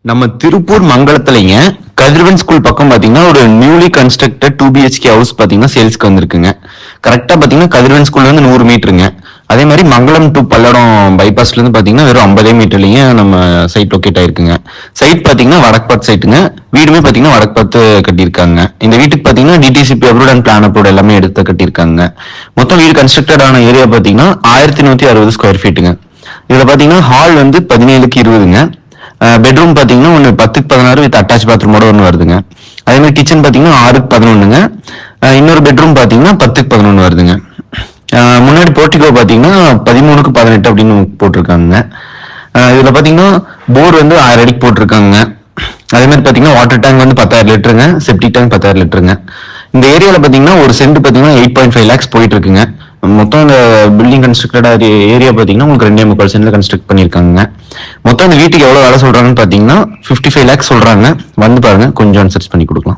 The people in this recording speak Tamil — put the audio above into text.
நம்ம திருப்பூர் மங்களத்துலங்க கதிரவன் ஸ்கூல் பக்கம் பாத்தீங்கன்னா ஒரு நியூலி கன்ஸ்ட்ரக்டட் 2 பிஹெச்கே ஹவுஸ் பாத்தீங்கன்னா சேல்ஸ்க்கு வந்திருக்குங்க. கரெக்டா பாத்தீங்கன்னா கதிரவன் ஸ்கூல்ல இருந்து 100 மீட்டருங்க. அதே மாதிரி மங்களம் டு பல்லடம் பைபாஸ்ல இருந்து பாத்தீங்கன்னா வெறும் 50 மீட்டர்லயே நம்ம சைட் லொக்கேட் ஆயிருக்குங்க. சைட் பாத்தீங்கன்னா வடக்கு பார்த்து சைட்டுங்க. வீடுமே பாத்தீங்கன்னா வடக்கு பார்த்து கட்டியிருக்காங்க. இந்த வீட்டுக்கு பாத்தீங்கன்னா DTCP approved and plan approved எல்லாமே எடுத்து கட்டியிருக்காங்க. மொத்தம் வீடு கன்ஸ்ட்ரக்டட் ஆன ஏரியா பாத்தீங்கன்னா 1160 ஸ்கொயர் ஃபீட்டுங்க. இதுல பாத்தீங்கன்னா ஹால் வந்து 17க்கு 20ங்க. பெட்ரூம் பாத்தீங்கன்னா ஒன்னு 10க்கு 16 வித் அட்டாச் பாத்ரூமோட ஒன்று வருதுங்க. அதே மாதிரி கிச்சன் பாத்தீங்கன்னா 6க்கு 11ங்க. இன்னொரு பெட்ரூம் பாத்தீங்கன்னா 10க்கு 11 வருதுங்க. முன்னாடி போர்ட்டிகோ பாத்தீங்கன்னா 13க்கு 18 அப்படின்னு போட்டிருக்காங்க. இதுல பாத்தீங்கன்னா போர் வந்து 1000 அடிக்கு போட்டிருக்காங்க. அதே மாதிரி பாத்தீங்கன்னா வாட்டர் டேங்க் வந்து 10,000 லிட்டருங்க. Septic tank 10,000 லிட்டருங்க. இந்த ஏரியால பாத்தீங்கன்னா ஒரு சென்ட் பாத்தீங்கன்னா 8.5 lakhs போயிட்டு இருக்குங்க. மொத்தம் இந்த பில்டிங் கன்ஸ்ட்ரக்டட் ஏரியா பாத்தீங்கன்னா உங்களுக்கு 2.25 சென்ட்ல கன்ஸ்ட்ரக்ட் பண்ணிருக்காங்க. மொத்தம் இந்த வீட்டுக்கு எவ்வளவு வேலை சொல்றாங்கன்னு பாத்தீங்கன்னா 55 lakhs சொல்றாங்க. வந்து பாருங்க, கொஞ்சம் அனுசரிச்சு பண்ணி கொடுக்கலாம்.